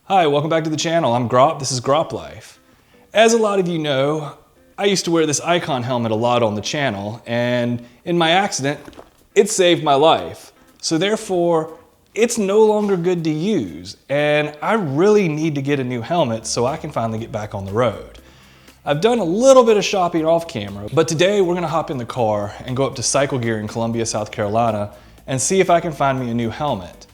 Hi, welcome back to the channel. I'm Grop, this is Grop Life. As a lot of you know, I used to wear this Icon helmet a lot on the channel, and in my accident, it saved my life. So therefore, it's no longer good to use, and I really need to get a new helmet so I can finally get back on the road. I've done a little bit of shopping off camera, but today we're gonna hop in the car and go up to Cycle Gear in Columbia, South Carolina, and see if I can find me a new helmet.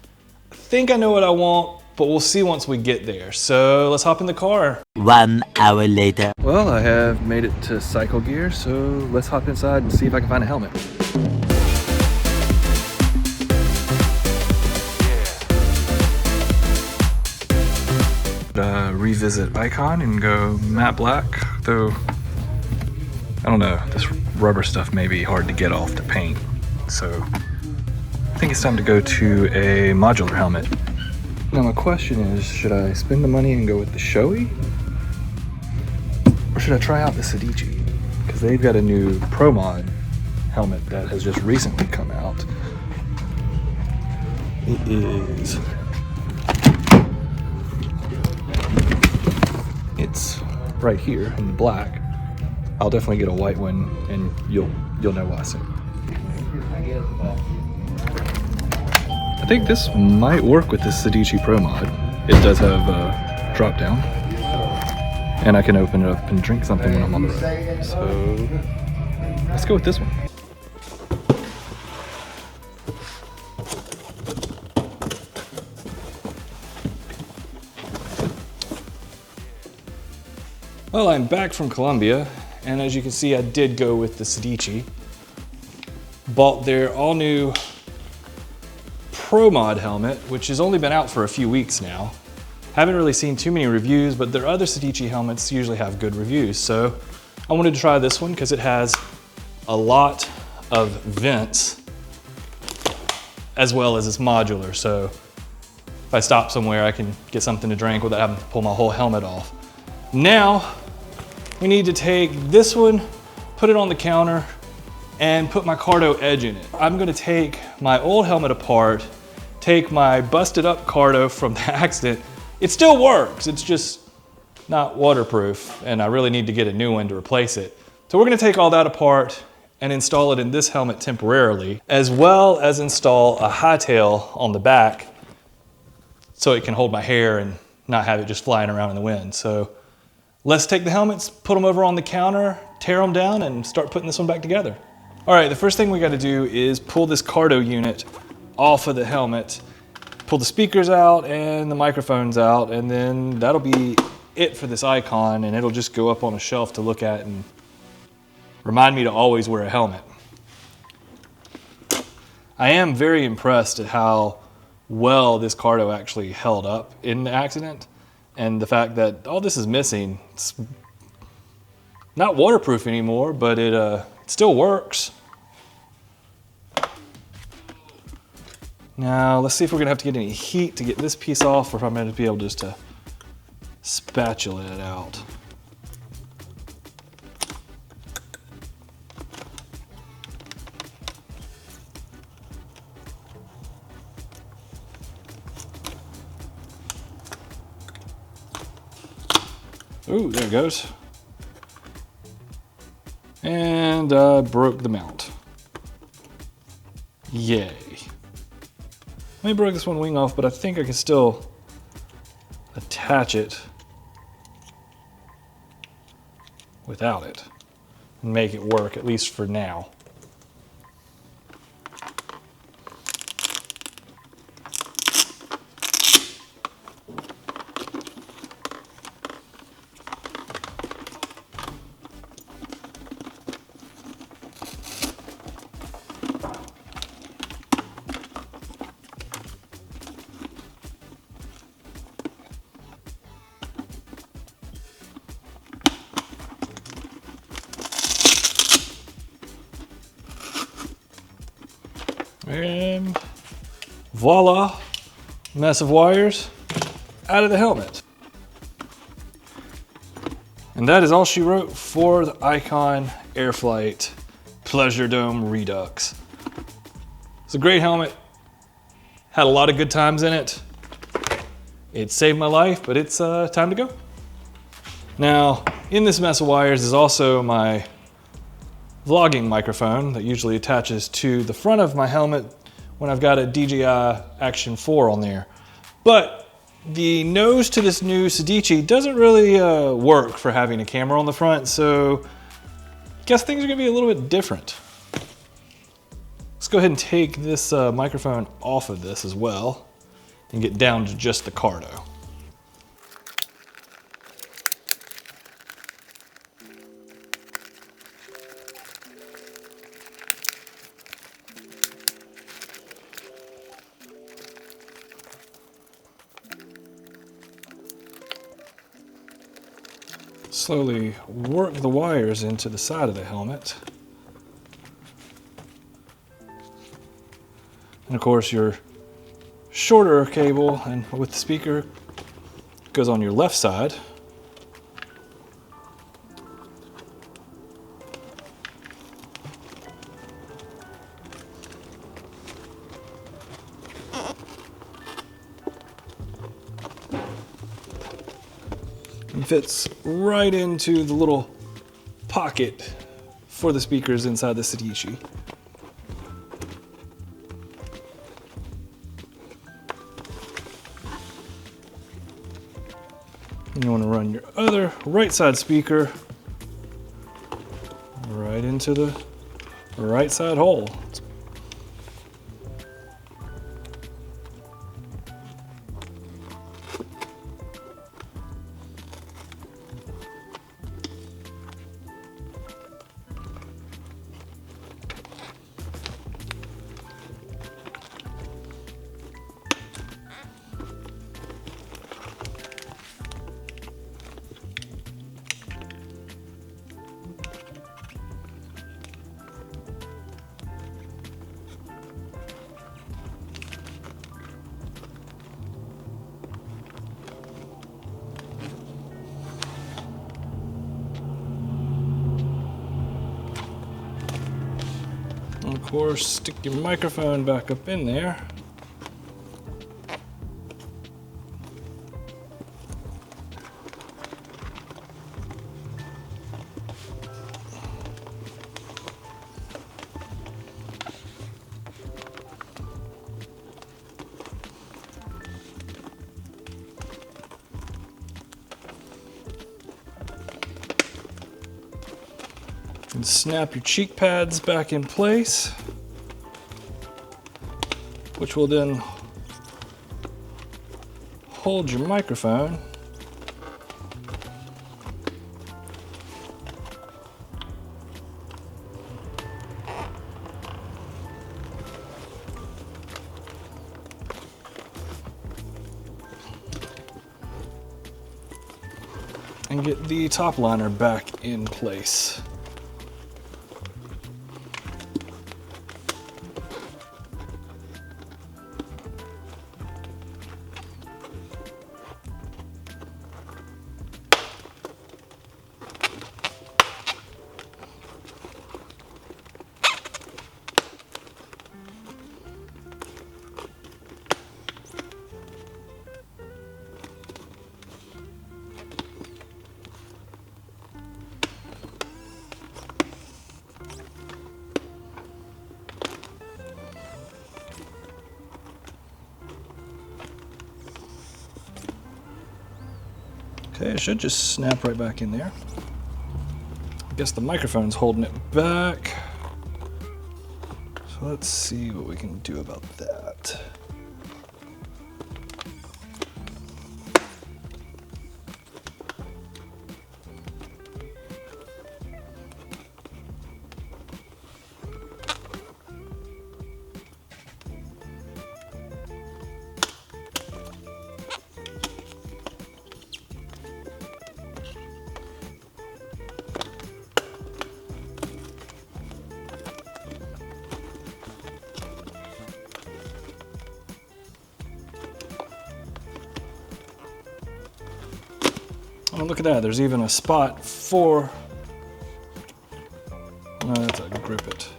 I think I know what I want, but we'll see once we get there. So let's hop in the car. 1 hour later. Well, I have made it to Cycle Gear, so let's hop inside and see if I can find a helmet. Revisit Icon and go matte black, though I don't know, this rubber stuff may be hard to get off the paint, so I think it's time to go to a modular helmet. Now my question is, should I spend the money and go with the Shoei? Or should I try out the Sedici? Because they've got a new Pro Mod helmet that has just recently come out. It is... It's right here in the black. I'll definitely get a white one and you'll know why soon. I think this might work with this Sedici Pro Mod. It does have a drop down, and I can open it up and drink something when I'm on the road. So let's go with this one. Well, I'm back from Columbia, and as you can see, I did go with the Sedici. Bought their all new Pro Mod helmet, which has only been out for a few weeks now. Haven't really seen too many reviews, but their other Sedici helmets usually have good reviews. So I wanted to try this one because it has a lot of vents as well as it's modular. So if I stop somewhere, I can get something to drink without having to pull my whole helmet off. Now, we need to take this one, put it on the counter, and put my Cardo edge in it. I'm gonna take my old helmet apart, take my busted up Cardo from the accident. It still works, it's just not waterproof, and I really need to get a new one to replace it. So we're gonna take all that apart and install it in this helmet temporarily, as well as install a Hightail on the back so it can hold my hair and not have it just flying around in the wind. So let's take the helmets, put them over on the counter, tear them down, and start putting this one back together. All right, the first thing we gotta do is pull this Cardo unit off of the helmet, pull the speakers out and the microphones out, and then that'll be it for this Icon, and it'll just go up on a shelf to look at and remind me to always wear a helmet. I am very impressed at how well this Cardo actually held up in the accident, and the fact that all this is missing. It's not waterproof anymore, but it still works. Now let's see if we're gonna have to get any heat to get this piece off, or if I'm gonna be able just to spatula it out. Ooh, there it goes. And I broke the mount. Yay. I broke this one wing off, but I think I can still attach it without it and make it work, at least for now. And voila, mess of wires out of the helmet. And that is all she wrote for the Icon Airflight Pleasure Dome Redux. It's a great helmet, had a lot of good times in it. It saved my life, but it's time to go. Now, in this mess of wires is also my vlogging microphone that usually attaches to the front of my helmet when I've got a DJI Action 4 on there. But the nose to this new Sedici doesn't really work for having a camera on the front, so I guess things are gonna be a little bit different. Let's go ahead and take this microphone off of this as well and get down to just the Cardo. Slowly work the wires into the side of the helmet. And of course your shorter cable and with the speaker goes on your left side. And fits right into the little pocket for the speakers inside the Sedici. And you want to run your other right side speaker right into the right side hole. And of course, stick your microphone back up in there. And snap your cheek pads back in place, which will then hold your microphone. And get the top liner back in place. Okay, it should just snap right back in there. I guess the microphone's holding it back. So let's see what we can do about that. Oh, look at that, there's even a spot for, no, that's a grip it.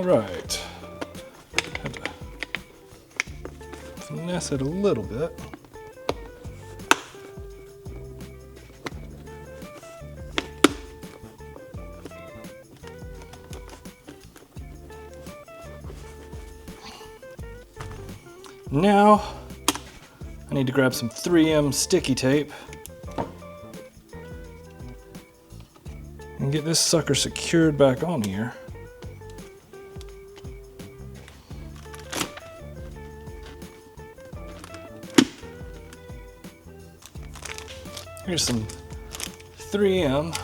All right. Had to finesse it a little bit. Now, I need to grab some 3M sticky tape and get this sucker secured back on here. Here's some 3M.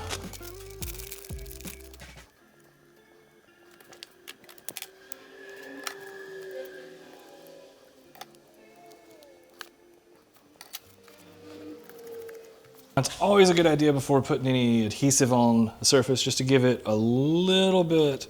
It's always a good idea before putting any adhesive on the surface just to give it a little bit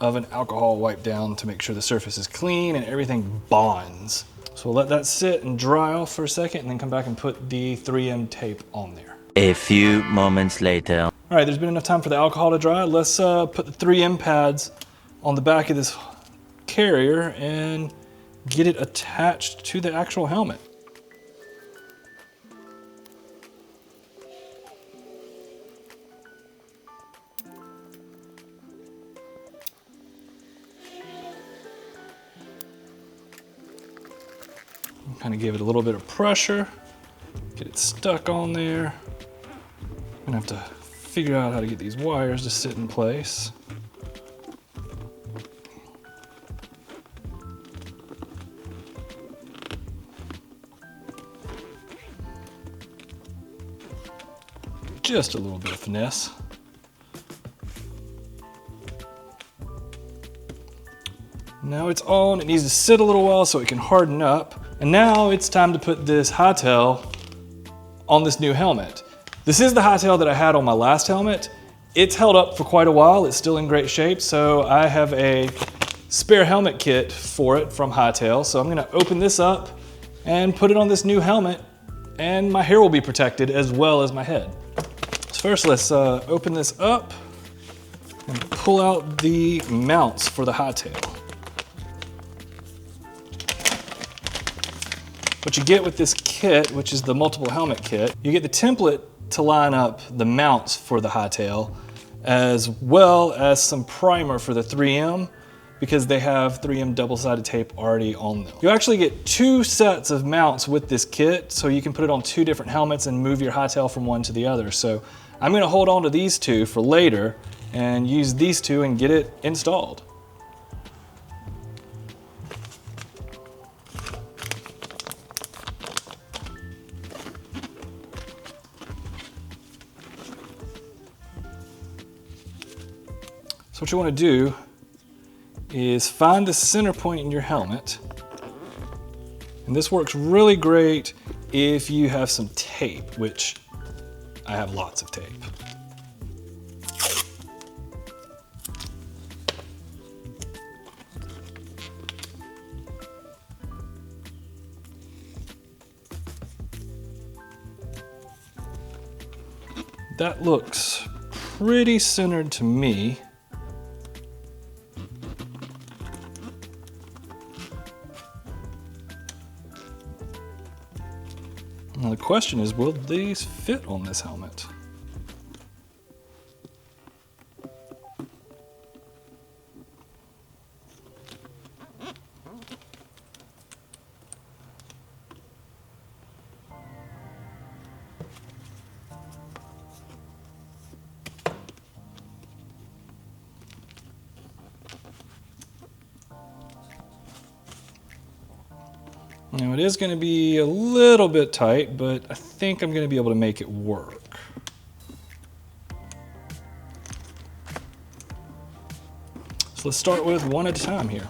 of an alcohol wipe down to make sure the surface is clean and everything bonds. So we'll let that sit and dry off for a second and then come back and put the 3M tape on there. A few moments later. All right, there's been enough time for the alcohol to dry. Let's put the 3M pads on the back of this carrier and get it attached to the actual helmet. Kind of give it a little bit of pressure, get it stuck on there. I'm gonna have to figure out how to get these wires to sit in place. Just a little bit of finesse. Now it's on, it needs to sit a little while so it can harden up. And now it's time to put this Hightail on this new helmet. This is the Hightail that I had on my last helmet. It's held up for quite a while. It's still in great shape. So I have a spare helmet kit for it from Hightail. So I'm gonna open this up and put it on this new helmet and my hair will be protected as well as my head. So first let's open this up and pull out the mounts for the Hightail. What you get with this kit, which is the multiple helmet kit, you get the template to line up the mounts for the Hightail, as well as some primer for the 3M, because they have 3M double-sided tape already on them. You actually get 2 sets of mounts with this kit, so you can put it on 2 different helmets and move your Hightail from one to the other. So I'm gonna hold on to these 2 for later and use these 2 and get it installed. So what you want to do is find the center point in your helmet. And this works really great if you have some tape, which I have lots of tape. That looks pretty centered to me. Now the question is, will these fit on this helmet? Now it is going to be a little bit tight, but I think I'm going to be able to make it work. So let's start with one at a time here.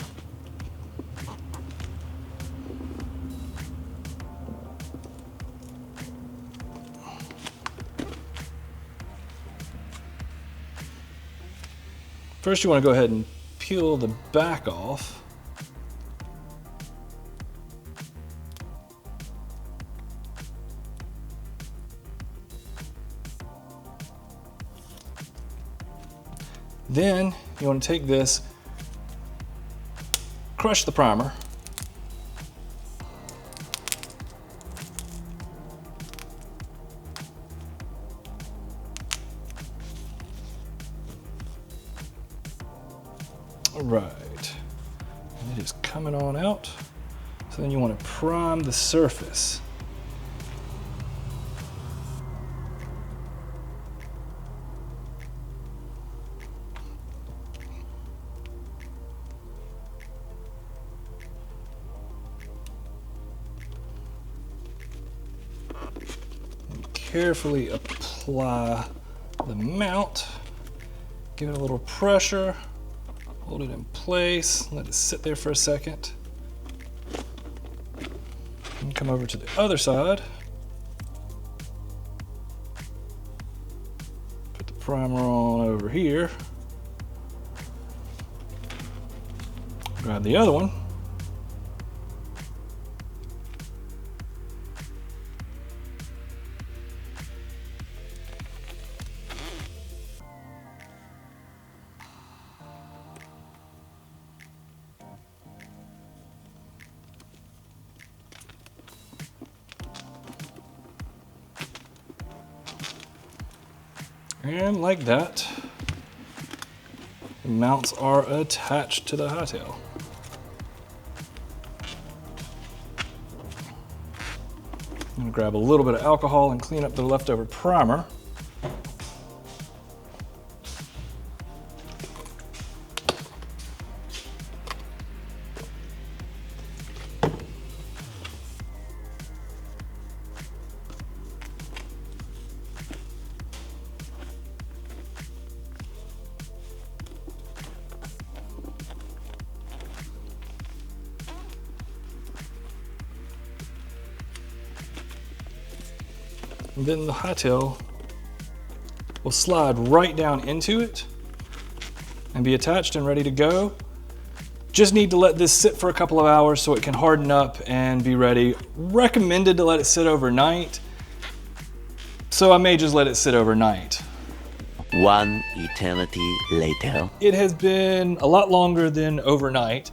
First you want to go ahead and peel the back off. Then you want to take this crush the primer. All right, and it is coming on out. So then you want to prime the surface. And carefully apply the mount. Give it a little pressure. Hold it in place, let it sit there for a second. And come over to the other side. Put the primer on over here. Grab the other one. And like that, the mounts are attached to the Hightail. I'm gonna grab a little bit of alcohol and clean up the leftover primer. And then the Hightail will slide right down into it and be attached and ready to go. Just need to let this sit for a couple of hours so it can harden up and be ready. Recommended to let it sit overnight, so I may just let it sit overnight. One eternity later. It has been a lot longer than overnight.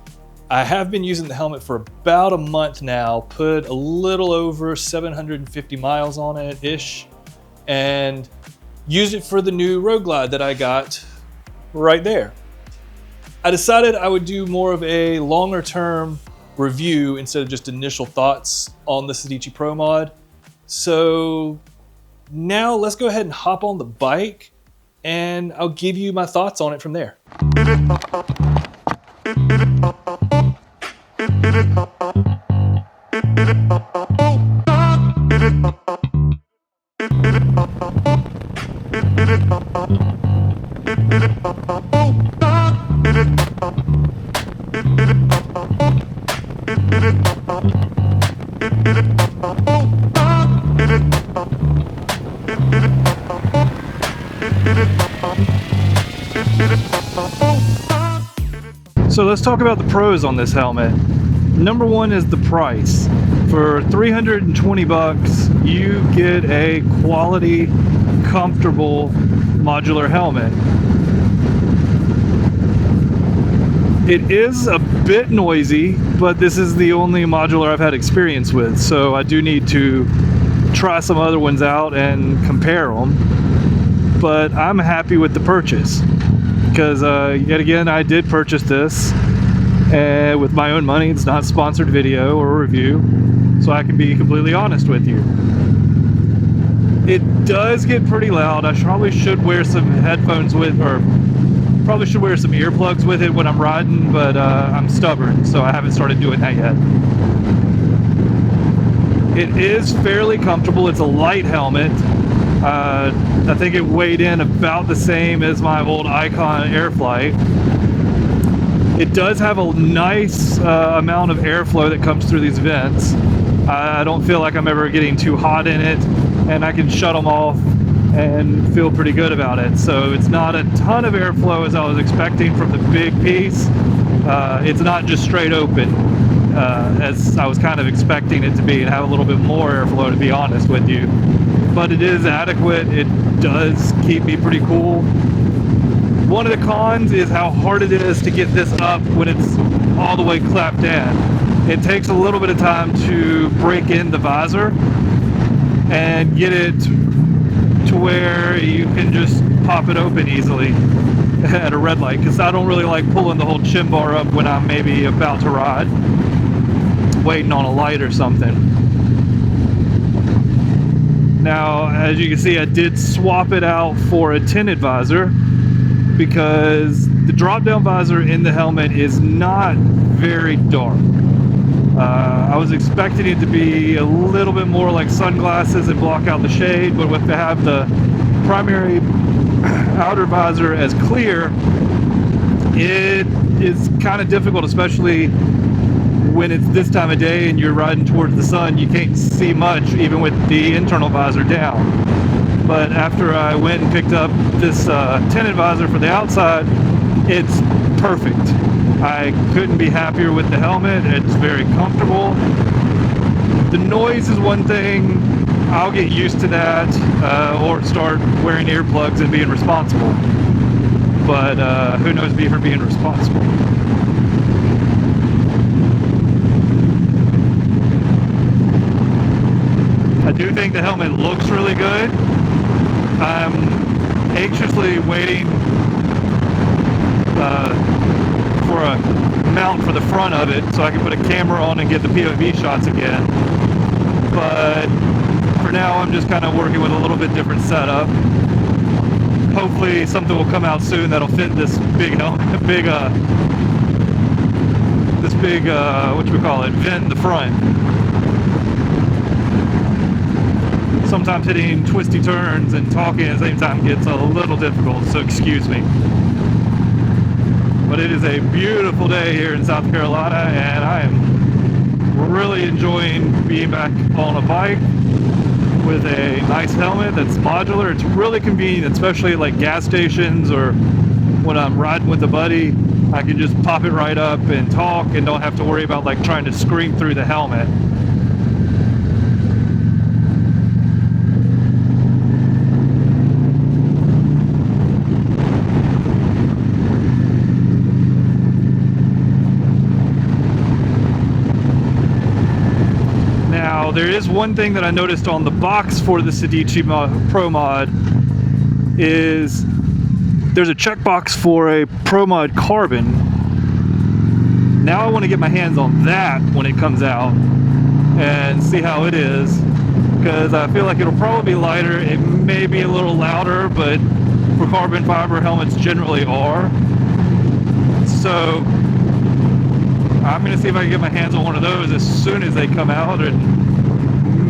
I have been using the helmet for about a month now, put a little over 750 miles on it-ish, and used it for the new Road Glide that I got right there. I decided I would do more of a longer term review instead of just initial thoughts on the Sedici Pro Mod. So now let's go ahead and hop on the bike and I'll give you my thoughts on it from there. So let's talk about the pros on this helmet. Number one is the price. For 320 bucks, you get a quality, comfortable modular helmet. It is a bit noisy, but this is the only modular I've had experience with, so I do need to try some other ones out and compare them. But I'm happy with the purchase because yet again I did purchase this with my own money. It's not a sponsored video or review, so I can be completely honest with you. It does get pretty loud. I probably should wear some headphones with, or probably should wear some earplugs with it when I'm riding, but I'm stubborn, so I haven't started doing that yet. It is fairly comfortable. It's a light helmet. I think it weighed in about the same as my old Icon Airflight. It does have a nice amount of airflow that comes through these vents. I don't feel like I'm ever getting too hot in it, and I can shut them off and feel pretty good about it. So it's not a ton of airflow as I was expecting from the big piece. It's not just straight open as I was kind of expecting it to be, and have a little bit more airflow, to be honest with you. But it is adequate. It does keep me pretty cool. One of the cons is how hard it is to get this up when it's all the way clapped down. It takes a little bit of time to break in the visor and get it to where you can just pop it open easily at a red light, because I don't really like pulling the whole chin bar up when I'm maybe about to ride, waiting on a light or something. Now, as you can see, I did swap it out for a tinted visor because the drop-down visor in the helmet is not very dark. I was expecting it to be a little bit more like sunglasses and block out the shade, but if they have the primary outer visor as clear, it is kind of difficult, especially when it's this time of day and you're riding towards the sun. You can't see much even with the internal visor down. But after I went and picked up this tinted visor for the outside, it's perfect. I couldn't be happier with the helmet. It's very comfortable. The noise is one thing. I'll get used to that or start wearing earplugs and being responsible. But who knows me for being responsible. I do think the helmet looks really good. I'm anxiously waiting for a mount for the front of it so I can put a camera on and get the POV shots again. But for now, I'm just kind of working with a little bit different setup. Hopefully something will come out soon that'll fit this big helmet, what you would call it, vent in the front. Sometimes hitting twisty turns and talking at the same time gets a little difficult, so excuse me. But it is a beautiful day here in South Carolina, and I am really enjoying being back on a bike with a nice helmet that's modular. It's really convenient, especially at like gas stations or when I'm riding with a buddy. I can just pop it right up and talk and don't have to worry about like trying to scream through the helmet. There is one thing that I noticed on the box for the Sedici Pro Mod is there's a checkbox for a Pro Mod carbon. Now I want to get my hands on that when it comes out and see how it is, because I feel like it'll probably be lighter. It may be a little louder, but for carbon fiber helmets generally are. So I'm going to see if I can get my hands on one of those as soon as they come out, and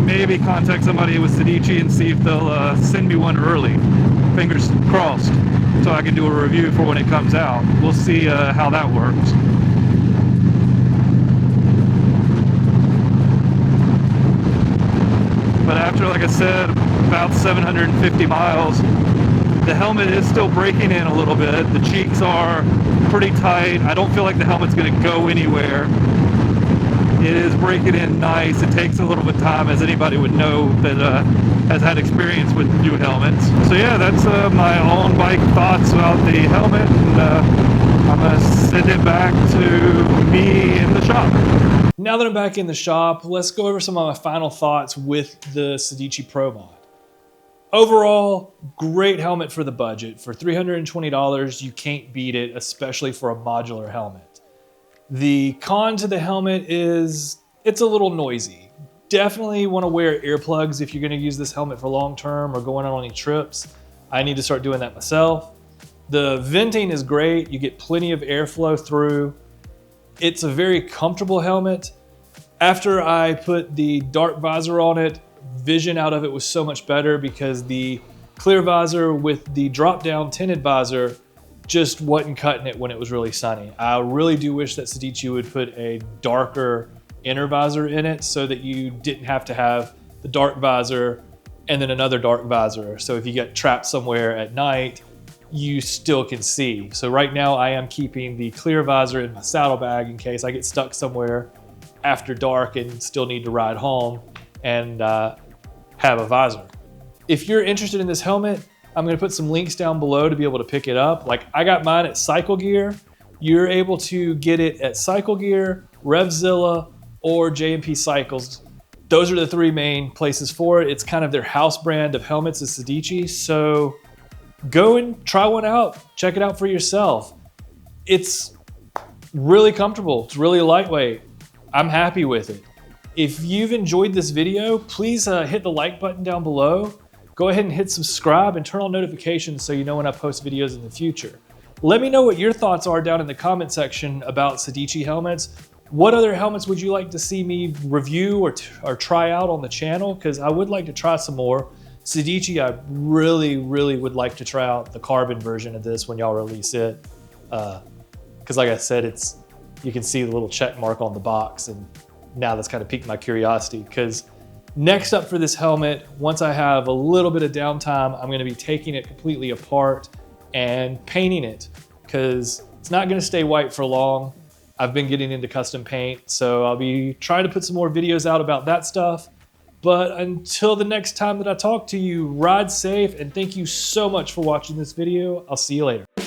maybe contact somebody with Sedici and see if they'll send me one early. Fingers crossed, so I can do a review for when it comes out. We'll see how that works. But after, like I said, about 750 miles, the helmet is still breaking in a little bit. The cheeks are pretty tight. I don't feel like the helmet's going to go anywhere. It is breaking in nice. It takes a little bit of time, as anybody would know that has had experience with new helmets. So yeah, that's my own bike thoughts about the helmet, and I'm going to send it back to me in the shop. Now that I'm back in the shop, let's go over some of my final thoughts with the Sedici Pro Mod. Overall, great helmet for the budget. For $320, you can't beat it, especially for a modular helmet. The con to the helmet is it's a little noisy. Definitely want to wear earplugs if you're going to use this helmet for long term or going on any trips. I need to start doing that myself. The venting is great. You get plenty of airflow through. It's a very comfortable helmet. After I put the dark visor on it, vision out of it was so much better because the clear visor with the drop down tinted visor just wasn't cutting it when it was really sunny. I really do wish that Sedici would put a darker inner visor in it so that you didn't have to have the dark visor and then another dark visor. So if you get trapped somewhere at night, you still can see. So right now I am keeping the clear visor in my saddlebag in case I get stuck somewhere after dark and still need to ride home and have a visor. If you're interested in this helmet, I'm gonna put some links down below to be able to pick it up. Like I got mine at Cycle Gear. You're able to get it at Cycle Gear, Revzilla, or J&P Cycles. Those are the three main places for it. It's kind of their house brand of helmets is Sedici. So go and try one out. Check it out for yourself. It's really comfortable. It's really lightweight. I'm happy with it. If you've enjoyed this video, please hit the like button down below. Go ahead and hit subscribe and turn on notifications so you know when I post videos in the future. Let me know what your thoughts are down in the comment section about Sedici helmets. What other helmets would you like to see me review or try out on the channel? Because I would like to try some more. Sedici, I really would like to try out the carbon version of this when y'all release it. Because like I said, you can see the little check mark on the box, and now that's kind of piqued my curiosity. Because next up for this helmet, once I have a little bit of downtime, I'm going to be taking it completely apart and painting it, because it's not going to stay white for long. I've been getting into custom paint, so I'll be trying to put some more videos out about that stuff. But until the next time that I talk to you, ride safe, and thank you so much for watching this video. I'll see you later.